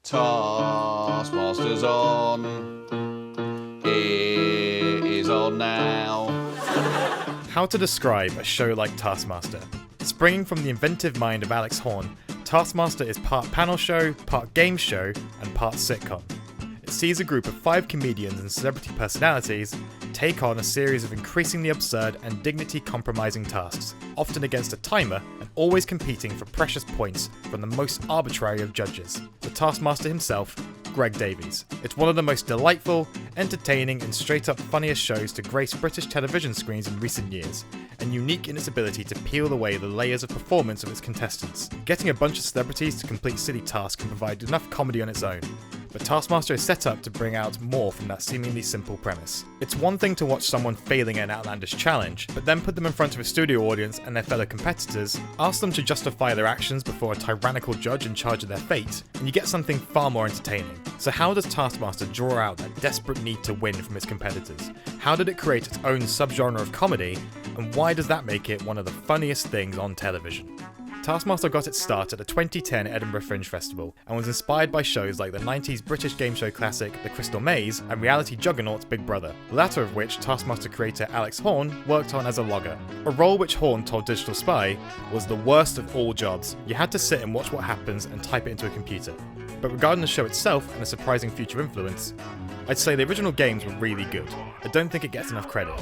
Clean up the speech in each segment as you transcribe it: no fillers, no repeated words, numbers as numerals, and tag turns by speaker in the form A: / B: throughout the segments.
A: Taskmaster's on. It is on now.
B: How to describe a show like Taskmaster? Springing from the inventive mind of Alex Horne, Taskmaster is part panel show, part game show, and part sitcom. It sees a group of 5 comedians and celebrity personalities take on a series of increasingly absurd and dignity-compromising tasks, often against a timer and always competing for precious points from the most arbitrary of judges, the Taskmaster himself, Greg Davies. It's one of the most delightful, entertaining, and straight-up funniest shows to grace British television screens in recent years, and unique in its ability to peel away the layers of performance of its contestants. Getting a bunch of celebrities to complete silly tasks can provide enough comedy on its own, but Taskmaster is set up to bring out more from that seemingly simple premise. It's one thing to watch someone failing at an outlandish challenge, but then put them in front of a studio audience and their fellow competitors, ask them to justify their actions before a tyrannical judge in charge of their fate, and you get something far more entertaining. So how does Taskmaster draw out that desperate need to win from its competitors? How did it create its own subgenre of comedy, and why does that make it one of the funniest things on television? Taskmaster got its start at the 2010 Edinburgh Fringe Festival and was inspired by shows like the 90s British game show classic The Crystal Maze and reality juggernaut Big Brother, the latter of which Taskmaster creator Alex Horne worked on as a logger. A role which Horne told Digital Spy was the worst of all jobs. You had to sit and watch what happens and type it into a computer. But regarding the show itself and a surprising future influence, I'd say the original games were really good. I don't think it gets enough credit.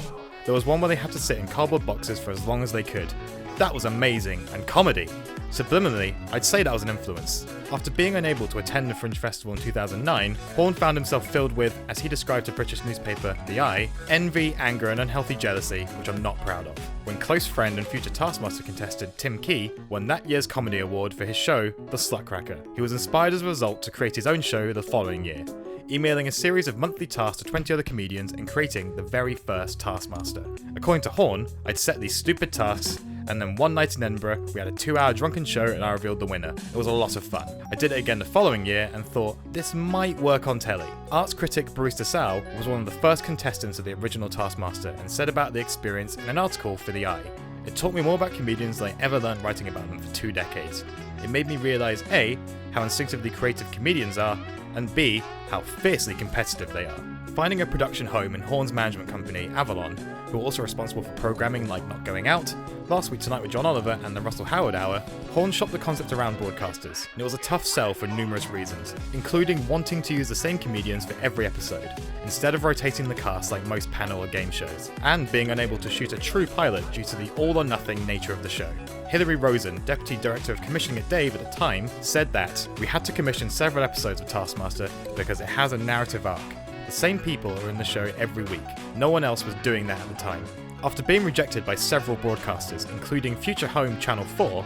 B: There was one where they had to sit in cardboard boxes for as long as they could. That was amazing, and comedy. Subliminally, I'd say that was an influence. After being unable to attend the Fringe Festival in 2009, Horne found himself filled with, as he described to British newspaper The Eye, envy, anger and unhealthy jealousy, which I'm not proud of, when close friend and future Taskmaster contestant Tim Key won that year's comedy award for his show, The Slutcracker. He was inspired as a result to create his own show the following year, emailing a series of monthly tasks to 20 other comedians and creating the very first Taskmaster. According to Horne, I'd set these stupid tasks, and then one night in Edinburgh, we had a 2-hour drunken show and I revealed the winner. It was a lot of fun. I did it again the following year and thought, this might work on telly. Arts critic Bruce DeSalle was one of the first contestants of the original Taskmaster and said about the experience in an article for The Eye. It taught me more about comedians than I ever learned writing about them for 2 decades. It made me realise A, how instinctively creative comedians are, and B, how fiercely competitive they are. Finding a production home in Horne's management company, Avalon, who are also responsible for programming like Not Going Out, Last Week Tonight with John Oliver and the Russell Howard Hour, Horne shopped the concept around broadcasters, and it was a tough sell for numerous reasons, including wanting to use the same comedians for every episode, instead of rotating the cast like most panel or game shows, and being unable to shoot a true pilot due to the all-or-nothing nature of the show. Hilary Rosen, Deputy Director of Commissioning at Dave at the time, said that, "We had to commission several episodes of Taskmaster because it has a narrative arc. The same people are in the show every week. No one else was doing that at the time." After being rejected by several broadcasters, including future home Channel 4,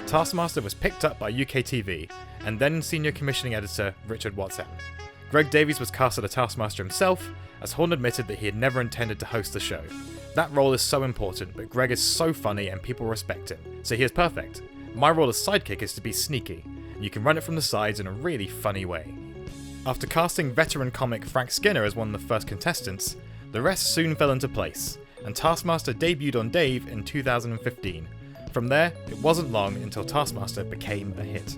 B: Taskmaster was picked up by UK TV, and then Senior Commissioning Editor Richard Watson. Greg Davies was cast as the Taskmaster himself, as Horne admitted that he had never intended to host the show. That role is so important, but Greg is so funny and people respect him, so he is perfect. My role as sidekick is to be sneaky, and you can run it from the sides in a really funny way. After casting veteran comic Frank Skinner as one of the first contestants, the rest soon fell into place, and Taskmaster debuted on Dave in 2015. From there, it wasn't long until Taskmaster became a hit.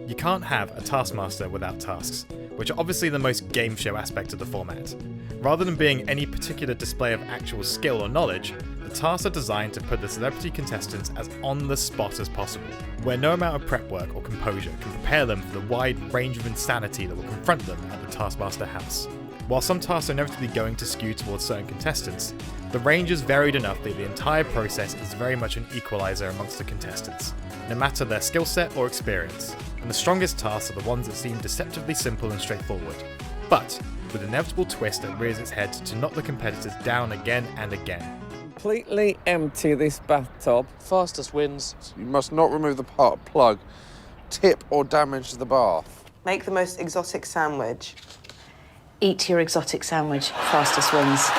B: You can't have a Taskmaster without tasks, which are obviously the most game show aspect of the format. Rather than being any particular display of actual skill or knowledge, the tasks are designed to put the celebrity contestants as on the spot as possible, where no amount of prep work or composure can prepare them for the wide range of insanity that will confront them at the Taskmaster house. While some tasks are inevitably going to skew towards certain contestants, the range is varied enough that the entire process is very much an equalizer amongst the contestants, no matter their skill set or experience, and the strongest tasks are the ones that seem deceptively simple and straightforward, but with an inevitable twist that rears its head to knock the competitors down again and again.
C: Completely empty this bathtub.
D: Fastest wins.
E: You must not remove the plug, tip or damage the bath.
F: Make the most exotic sandwich.
G: Eat your exotic sandwich. Fastest wins.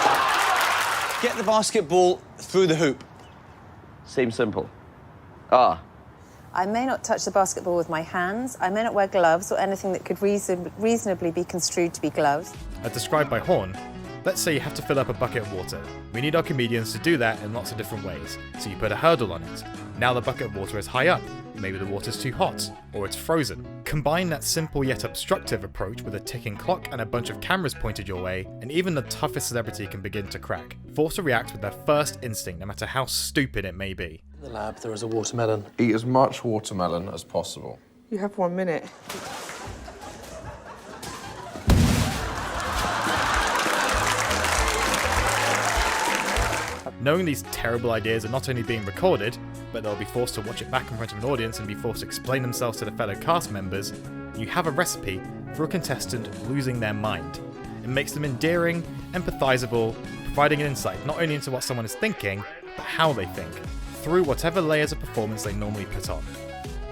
D: Get the basketball through the hoop.
H: Seems simple.
I: I may not touch the basketball with my hands. I may not wear gloves or anything that could reasonably be construed to be gloves.
B: As described by Horne, Let's say you have to fill up a bucket of water. We need our comedians to do that in lots of different ways, so you put a hurdle on it. Now the bucket of water is high up, maybe the water's too hot, or it's frozen. Combine that simple yet obstructive approach with a ticking clock and a bunch of cameras pointed your way, and even the toughest celebrity can begin to crack, forced to react with their first instinct no matter how stupid it may be.
J: In the lab there is a watermelon.
E: Eat as much watermelon as possible.
F: You have 1 minute.
B: Knowing these terrible ideas are not only being recorded, but they'll be forced to watch it back in front of an audience and be forced to explain themselves to the fellow cast members, you have a recipe for a contestant losing their mind. It makes them endearing, empathizable, providing an insight not only into what someone is thinking, but how they think, through whatever layers of performance they normally put on.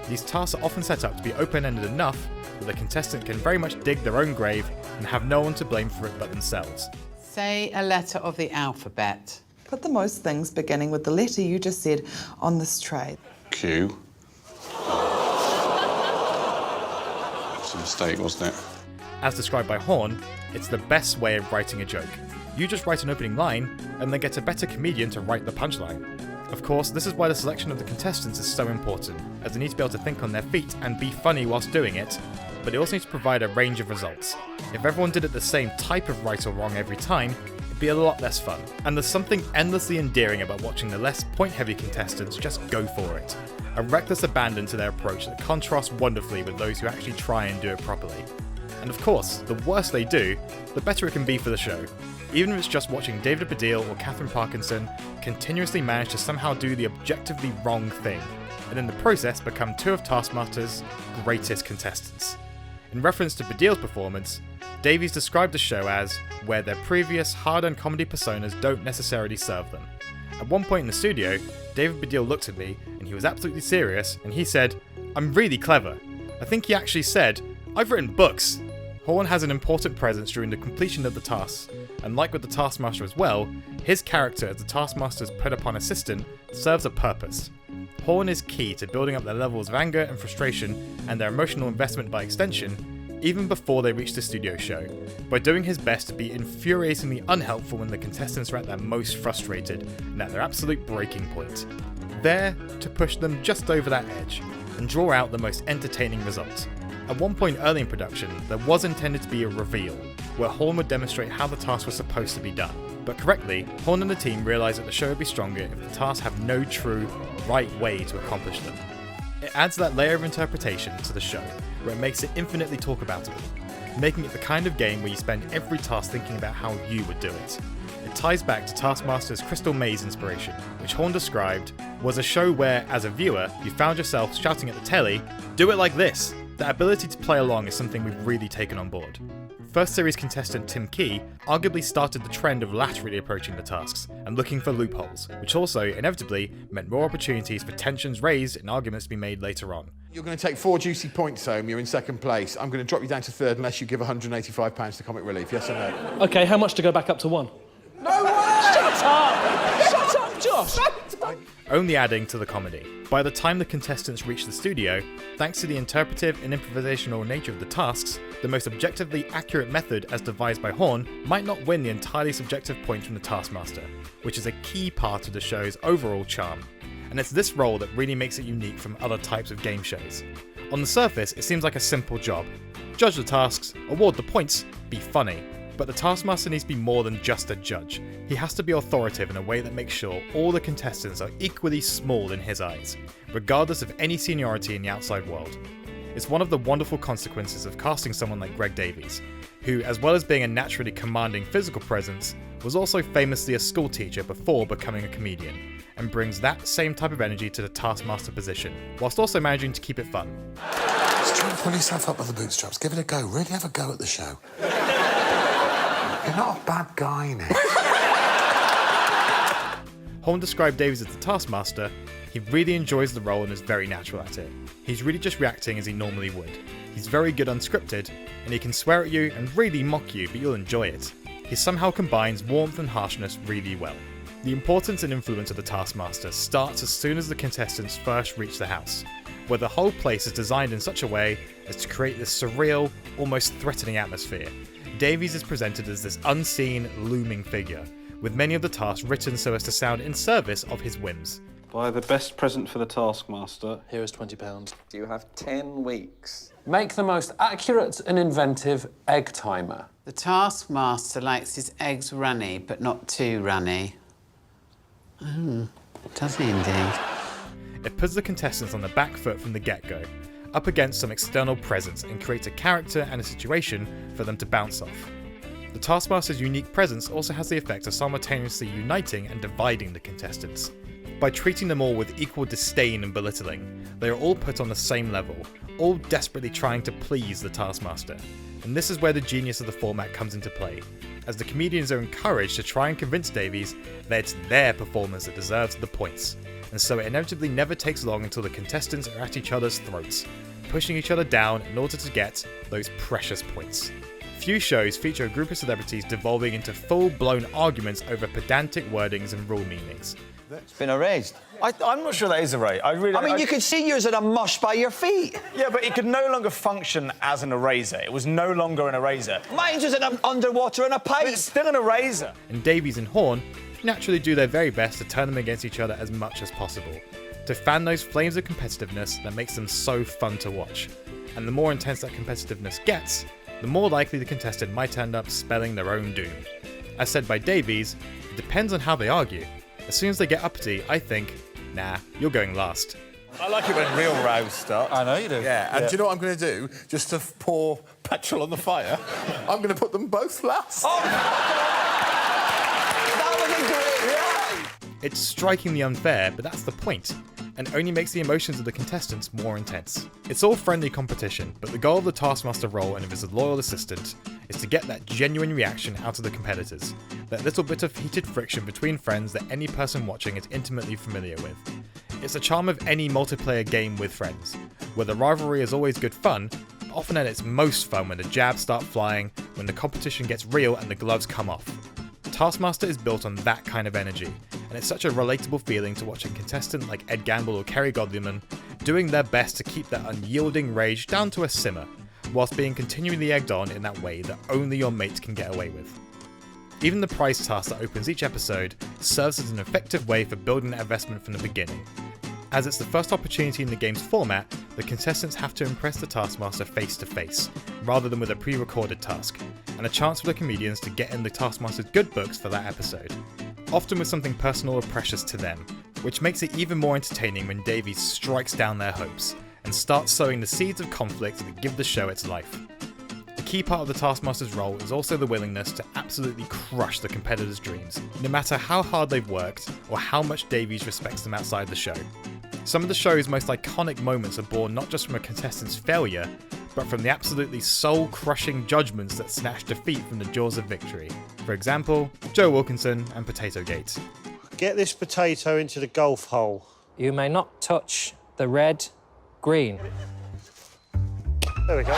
B: These tasks are often set up to be open-ended enough that the contestant can very much dig their own grave and have no one to blame for it but themselves.
K: Say a letter of the alphabet.
F: Put the most things beginning with the letter you just said on this tray.
A: Q. It's a mistake, wasn't it?
B: As described by Horne, it's the best way of writing a joke. You just write an opening line, and then get a better comedian to write the punchline. Of course, this is why the selection of the contestants is so important, as they need to be able to think on their feet and be funny whilst doing it, but they also need to provide a range of results. If everyone did it the same type of right or wrong every time, it'd be a lot less fun. And there's something endlessly endearing about watching the less point-heavy contestants just go for it. A reckless abandon to their approach that contrasts wonderfully with those who actually try and do it properly. And of course, the worse they do, the better it can be for the show. Even if it's just watching David Baddiel or Catherine Parkinson continuously manage to somehow do the objectively wrong thing, and in the process become two of Taskmaster's greatest contestants. In reference to Baddiel's performance, Davies described the show as where their previous hard-earned comedy personas don't necessarily serve them. At one point in the studio, David Baddiel looked at me and he was absolutely serious and he said, "I'm really clever." I think he actually said, "I've written books." Horne has an important presence during the completion of the tasks, and like with the Taskmaster as well, his character as the Taskmaster's put-upon assistant serves a purpose. Horne is key to building up their levels of anger and frustration and their emotional investment by extension, even before they reach the studio show, by doing his best to be infuriatingly unhelpful when the contestants are at their most frustrated and at their absolute breaking point. There to push them just over that edge and draw out the most entertaining results. At one point early in production, there was intended to be a reveal, where Horne would demonstrate how the task was supposed to be done. But correctly, Horne and the team realised that the show would be stronger if the tasks have no true, right way to accomplish them. It adds that layer of interpretation to the show, where it makes it infinitely talk-aboutable, making it the kind of game where you spend every task thinking about how you would do it. It ties back to Taskmaster's Crystal Maze inspiration, which Horne described was a show where, as a viewer, you found yourself shouting at the telly, "Do it like this!" That ability to play along is something we've really taken on board. First series contestant Tim Key arguably started the trend of laterally approaching the tasks and looking for loopholes, which also inevitably meant more opportunities for tensions raised and arguments to be made later on.
L: You're going to take 4 juicy points home, you're in second place. I'm going to drop you down to third unless you give £185 to Comic Relief, yes or no?
J: OK, how much to go back up to 1?
L: No way!
J: Shut up! Shut up, Josh!
B: Only adding to the comedy. By the time the contestants reach the studio, thanks to the interpretive and improvisational nature of the tasks, the most objectively accurate method as devised by Horne might not win the entirely subjective points from the Taskmaster, which is a key part of the show's overall charm. And it's this role that really makes it unique from other types of game shows. On the surface, it seems like a simple job. Judge the tasks, award the points, be funny. But the Taskmaster needs to be more than just a judge. He has to be authoritative in a way that makes sure all the contestants are equally small in his eyes, regardless of any seniority in the outside world. It's one of the wonderful consequences of casting someone like Greg Davies, who, as well as being a naturally commanding physical presence, was also famously a schoolteacher before becoming a comedian, and brings that same type of energy to the Taskmaster position, whilst also managing to keep it fun.
M: Just try and pull yourself up by the bootstraps. Give it a go. Really have a go at the show. You're not a bad guy, Nick.
B: Horne described Davies as the Taskmaster. He really enjoys the role and is very natural at it. He's really just reacting as he normally would. He's very good unscripted, and he can swear at you and really mock you, but you'll enjoy it. He somehow combines warmth and harshness really well. The importance and influence of the Taskmaster starts as soon as the contestants first reach the house, where the whole place is designed in such a way as to create this surreal, almost threatening atmosphere. Davies is presented as this unseen, looming figure, with many of the tasks written so as to sound in service of his whims.
A: Buy the best present for the Taskmaster.
J: Here is £20.
C: You have 10 weeks.
N: Make the most accurate and inventive egg timer.
K: The Taskmaster likes his eggs runny, but not too runny. Does he indeed?
B: It puts the contestants on the back foot from the get-go, up against some external presence, and creates a character and a situation for them to bounce off. The Taskmaster's unique presence also has the effect of simultaneously uniting and dividing the contestants. By treating them all with equal disdain and belittling, they are all put on the same level, all desperately trying to please the Taskmaster. And this is where the genius of the format comes into play, as the comedians are encouraged to try and convince Davies that it's their performance that deserves the points, and so it inevitably never takes long until the contestants are at each other's throats, pushing each other down in order to get those precious points. Few shows feature a group of celebrities devolving into full-blown arguments over pedantic wordings and rule meanings.
D: It's been erased.
O: I'm not sure that is a raise. I mean,
D: you could see yours at a mush by your feet.
O: Yeah, but it could no longer function as an eraser. It was no longer an eraser.
D: Mine's just underwater in a pipe.
O: But it's still an eraser.
B: And Davies and Horne naturally do their very best to turn them against each other as much as possible, to fan those flames of competitiveness that makes them so fun to watch. And the more intense that competitiveness gets, the more likely the contestant might end up spelling their own doom. As said by Davies, it depends on how they argue. As soon as they get uppity, I think, nah, you're going last.
O: I like it when real rows start.
M: I know you do.
L: Yeah, and do you know what I'm going to do? Just to pour petrol on the fire, I'm going to put them both last.
D: Oh, that was a great line.
B: It's strikingly unfair, but that's the point, and only makes the emotions of the contestants more intense. It's all friendly competition, but the goal of the Taskmaster role and of his loyal assistant is to get that genuine reaction out of the competitors, that little bit of heated friction between friends that any person watching is intimately familiar with. It's the charm of any multiplayer game with friends, where the rivalry is always good fun, but often at its most fun when the jabs start flying, when the competition gets real and the gloves come off. Taskmaster is built on that kind of energy, and it's such a relatable feeling to watch a contestant like Ed Gamble or Kerry Godliman doing their best to keep that unyielding rage down to a simmer, whilst being continually egged on in that way that only your mates can get away with. Even the prize task that opens each episode serves as an effective way for building that investment from the beginning. As it's the first opportunity in the game's format, the contestants have to impress the Taskmaster face to face, rather than with a pre-recorded task, and a chance for the comedians to get in the Taskmaster's good books for that episode, often with something personal or precious to them, which makes it even more entertaining when Davies strikes down their hopes, and starts sowing the seeds of conflict that give the show its life. A key part of the Taskmaster's role is also the willingness to absolutely crush the competitors' dreams, no matter how hard they've worked or how much Davies respects them outside the show. Some of the show's most iconic moments are born not just from a contestant's failure, but from the absolutely soul-crushing judgments that snatch defeat from the jaws of victory. For example, Joe Wilkinson and Potatogate.
P: Get this potato into the golf hole.
Q: You may not touch the red, green.
P: There we go.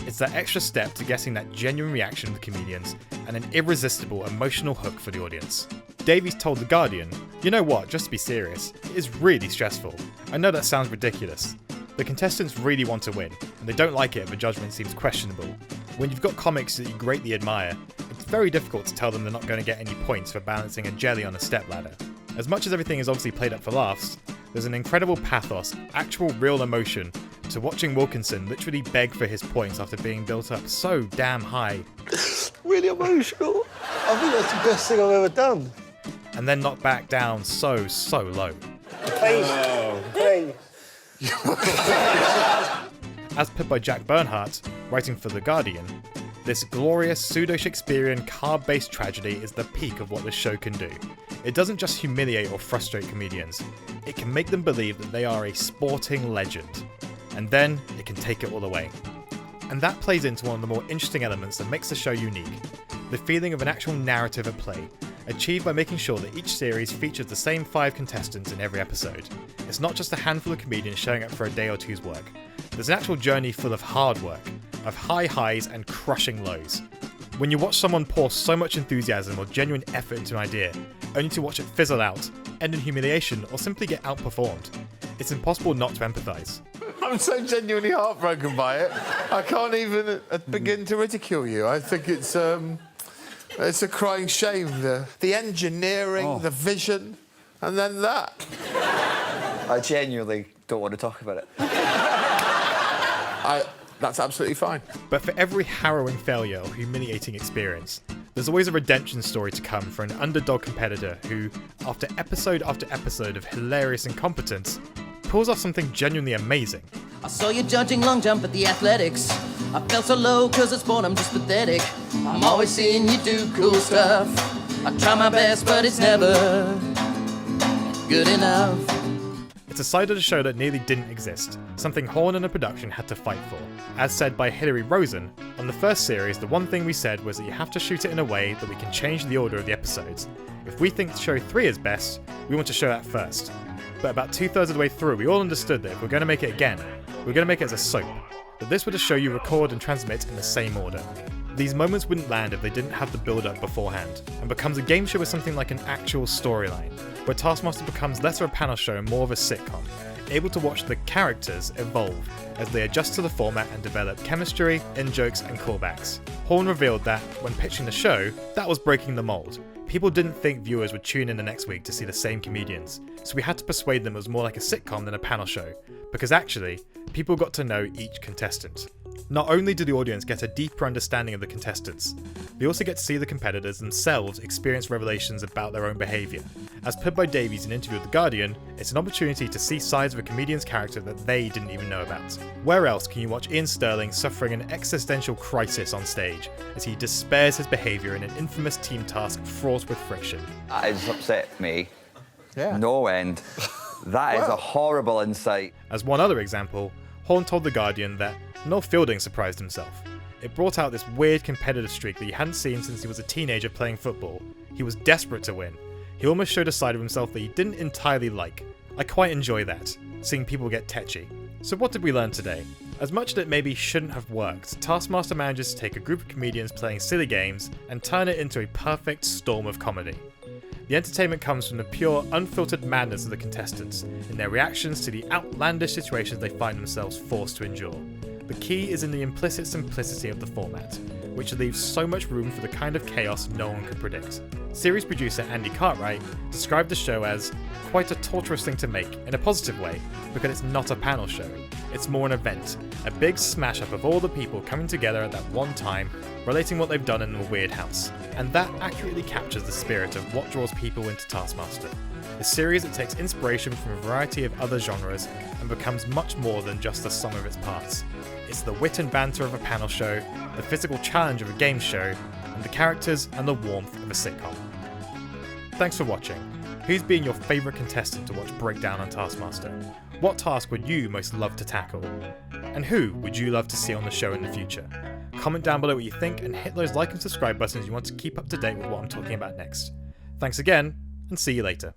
B: It's that extra step to getting that genuine reaction of the comedians and an irresistible emotional hook for the audience. Davies told The Guardian, "You know what, just to be serious, it is really stressful. I know that sounds ridiculous. The contestants really want to win, and they don't like it if the judgment seems questionable. When you've got comics that you greatly admire, it's very difficult to tell them they're not going to get any points for balancing a jelly on a stepladder. As much as everything is obviously played up for laughs, there's an incredible pathos, actual real emotion, to watching Wilkinson literally beg for his points after being built up so damn high.
P: Really emotional. I think that's the best thing I've ever done.
B: And then knocked back down so low.
P: Please. Please.
B: As put by Jack Bernhardt, writing for The Guardian, this glorious pseudo-Shakespearean carb-based tragedy is the peak of what this show can do. It doesn't just humiliate or frustrate comedians, it can make them believe that they are a sporting legend. And then it can take it all away. And that plays into one of the more interesting elements that makes the show unique, the feeling of an actual narrative at play, achieved by making sure that each series features the same 5 contestants in every episode. It's not just a handful of comedians showing up for a day or two's work. There's an actual journey full of hard work, of high highs and crushing lows. When you watch someone pour so much enthusiasm or genuine effort into an idea, only to watch it fizzle out, end in humiliation or simply get outperformed. It's impossible not to empathise.
E: I'm so genuinely heartbroken by it. I can't even begin to ridicule you. I think it's a crying shame. The engineering, the vision, and then that.
D: I genuinely don't want to talk about it.
E: That's absolutely fine.
B: But for every harrowing failure or humiliating experience, there's always a redemption story to come for an underdog competitor who, after episode of hilarious incompetence, pulls off something genuinely amazing.
R: I saw you judging long jump at the athletics. I felt so low cause it's sport, I'm just pathetic. I'm always seeing you do cool stuff. I try my best but it's never good enough.
B: It's a side of the show that nearly didn't exist, something Horne and the production had to fight for. As said by Hilary Rosen, on the first series the one thing we said was that you have to shoot it in a way that we can change the order of the episodes. If we think show 3 is best, we want to show that first. But about 2/3 of the way through we all understood that if we're going to make it again, we're going to make it as a soap. That this was a show you record and transmit in the same order. These moments wouldn't land if they didn't have the build-up beforehand, and becomes a game show with something like an actual storyline, where Taskmaster becomes less of a panel show and more of a sitcom, able to watch the characters evolve as they adjust to the format and develop chemistry, in-jokes and callbacks. Horne revealed that, when pitching the show, that was breaking the mould. People didn't think viewers would tune in the next week to see the same comedians, so we had to persuade them it was more like a sitcom than a panel show, because actually, people got to know each contestant. Not only do the audience get a deeper understanding of the contestants, they also get to see the competitors themselves experience revelations about their own behaviour. As put by Davies in an interview with The Guardian, it's an opportunity to see sides of a comedian's character that they didn't even know about. Where else can you watch Ian Sterling suffering an existential crisis on stage as he despairs his behaviour in an infamous team task fraught with friction?
D: That has upset me. Yeah. No end. That is a horrible insight.
B: As one other example, Horne told The Guardian that Noel Fielding surprised himself. It brought out this weird competitive streak that he hadn't seen since he was a teenager playing football. He was desperate to win. He almost showed a side of himself that he didn't entirely like. I quite enjoy that, seeing people get tetchy. So what did we learn today? As much as it maybe shouldn't have worked, Taskmaster manages to take a group of comedians playing silly games and turn it into a perfect storm of comedy. The entertainment comes from the pure, unfiltered madness of the contestants in their reactions to the outlandish situations they find themselves forced to endure. The key is in the implicit simplicity of the format, which leaves so much room for the kind of chaos no one could predict. Series producer Andy Cartwright described the show as quite a torturous thing to make, in a positive way, because it's not a panel show. It's more an event, a big smash up of all the people coming together at that one time, relating what they've done in a weird house. And that accurately captures the spirit of what draws people into Taskmaster. A series that takes inspiration from a variety of other genres and becomes much more than just the sum of its parts. It's the wit and banter of a panel show, the physical challenge of a game show, and the characters and the warmth of a sitcom. Thanks for watching. Who's been your favourite contestant to watch break down on Taskmaster? What task would you most love to tackle? And who would you love to see on the show in the future? Comment down below what you think and hit those like and subscribe buttons if you want to keep up to date with what I'm talking about next. Thanks again, and see you later.